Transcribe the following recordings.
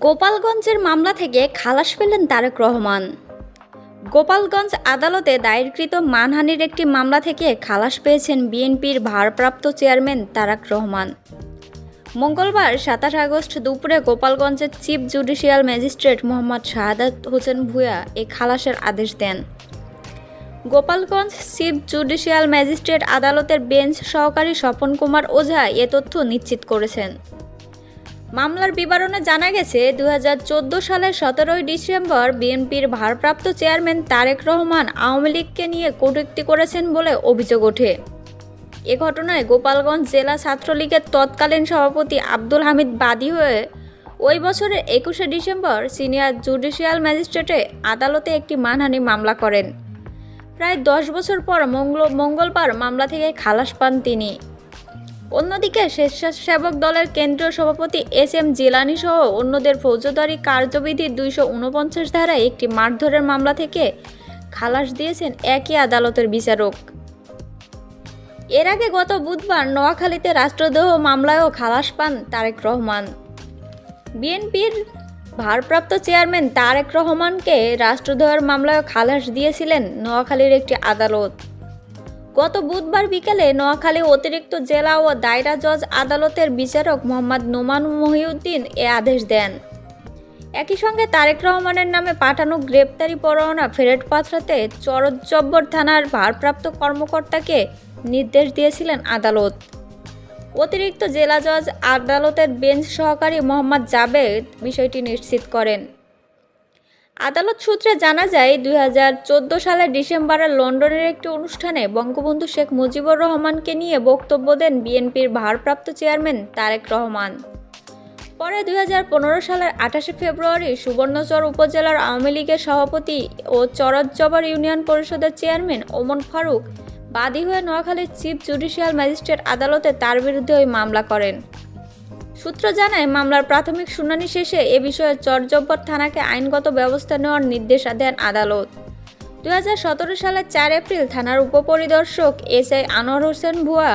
গোপালগঞ্জের মামলা থেকে খালাস পেলেন তারেক রহমান। গোপালগঞ্জ আদালতে দায়েরকৃত মানহানির একটি মামলা থেকে খালাস পেয়েছেন বিএনপির ভারপ্রাপ্ত চেয়ারম্যান তারেক রহমান। মঙ্গলবার ২৭ আগস্ট দুপুরে গোপালগঞ্জের chief judicial magistrate Mohammad Shahadat Hossain Bhuiyan এই খালাসের আদেশ দেন। গোপালগঞ্জ চিফ জুডিশিয়াল ম্যাজিস্ট্রেট আদালতের বেঞ্চ সহকারী স্বপন কুমার ওঝা এ তথ্য নিশ্চিত করেছেন। মামলার বিবরণে জানা গেছে, ২০১৪ সালের ১৭ ডিসেম্বর বিএনপির ভারপ্রাপ্ত চেয়ারম্যান তারেক রহমান আওয়ামী লীগকে নিয়ে কটূক্তি করেছেন বলে অভিযোগ ওঠে। এ ঘটনায় গোপালগঞ্জ জেলা ছাত্রলীগের তৎকালীন সভাপতি আব্দুল হামিদ বাদী হয়ে ওই বছরের ২১ ডিসেম্বর সিনিয়র জুডিশিয়াল ম্যাজিস্ট্রেটে আদালতে একটি মানহানি মামলা করেন। প্রায় ১০ বছর পর মঙ্গলবার মামলা থেকে খালাস পান তিনি। অন্যদিকে স্বেচ্ছাসেবক দলের কেন্দ্রীয় সভাপতি এস.এম. জিলানী সহ অন্যদের ফৌজদারি কার্যবিধির ২৪৯ ধারায় একটি মারধরের মামলা থেকে খালাস দিয়েছেন একই আদালতের বিচারক। এর আগে গত বুধবার নোয়াখালীতে রাষ্ট্রদ্রোহ মামলায়ও খালাস পান তারেক রহমান। বিএনপির ভারপ্রাপ্ত চেয়ারম্যান তারেক রহমানকে রাষ্ট্রদ্রোহের মামলায়ও খালাস দিয়েছিলেন নোয়াখালীর একটি আদালত। গত বুধবার বিকেলে নোয়াখালী অতিরিক্ত জেলা ও দায়রা জজ আদালতের বিচারক মোহাম্মদ নোমান মহিউদ্দিন এ আদেশ দেন। একই সঙ্গে তারেক রহমানের নামে পাঠানো গ্রেপ্তারি পরোয়ানা ফেরত পাঠাতে চরজব্বর থানার ভারপ্রাপ্ত কর্মকর্তাকে নির্দেশ দিয়েছিলেন আদালত। অতিরিক্ত জেলা জজ আদালতের বেঞ্চ সহকারী মোহাম্মদ জাবেদ বিষয়টি নিশ্চিত করেন। আদালত সূত্রে জানা যায়, ২০১৪ সালের ডিসেম্বরে লন্ডনের একটি অনুষ্ঠানে বঙ্গবন্ধু শেখ মুজিবুর রহমানকে নিয়ে বক্তব্য দেন বিএনপির ভারপ্রাপ্ত চেয়ারম্যান তারেক রহমান। পরে ২০১৫ সালের ২৮ ফেব্রুয়ারি সুবর্ণচর উপজেলার আওয়ামী লীগের সভাপতি ও চরজব্বর ইউনিয়ন পরিষদের চেয়ারম্যান ওমর ফারুক বাদী হয়ে নোয়াখালীর চিফ জুডিশিয়াল ম্যাজিস্ট্রেট আদালতে তার বিরুদ্ধে ওই মামলা করেন। সূত্র জানায়, মামলার প্রাথমিক শুনানি শেষে এ বিষয়ে চরজব্বর থানাকে আইনগত ব্যবস্থা নেওয়ার নির্দেশ দেন আদালত। ২০১৭ সালের ৪ এপ্রিল থানার উপপরিদর্শক এস.আই. আনোয়ার হোসেন ভূঁইয়া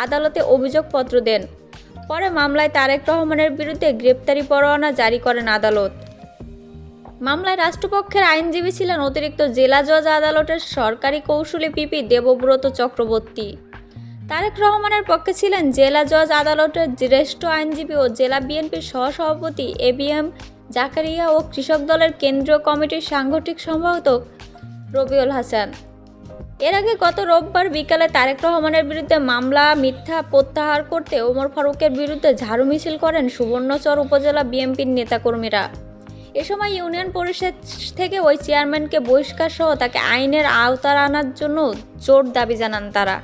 আদালতে অভিযোগপত্র দেন। পরে মামলায় তারেক রহমানের বিরুদ্ধে গ্রেপ্তারি পরোয়ানা জারি করেন আদালত। মামলায় রাষ্ট্রপক্ষের আইনজীবী ছিলেন অতিরিক্ত জেলা জজ আদালতের সরকারি কৌঁসুলি পিপি দেবব্রত চক্রবর্তী। তারেক রহমানের পক্ষে ছিলেন জেলা জজ আদালতের জ্যেষ্ঠ আইনজীবী ও জেলা বিএনপির সহসভাপতি এ.বি.এম. জাকারিয়া ও কৃষক দলের কেন্দ্রীয় কমিটির সাংগঠনিক সম্পাদক রবিউল হাসান। এর আগে গত রোববার বিকালে তারেক রহমানের বিরুদ্ধে মামলা মিথ্যা প্রত্যাহার করতে ওমর ফারুকের বিরুদ্ধে ঝাড়ু মিছিল করেন সুবর্ণচর উপজেলা বিএনপির নেতাকর্মীরা। এ সময় ইউনিয়ন পরিষদ থেকে ওই চেয়ারম্যানকে বহিষ্কার সহ তাকে আইনের আওতায় আনার জন্য জোর দাবি জানান তারা।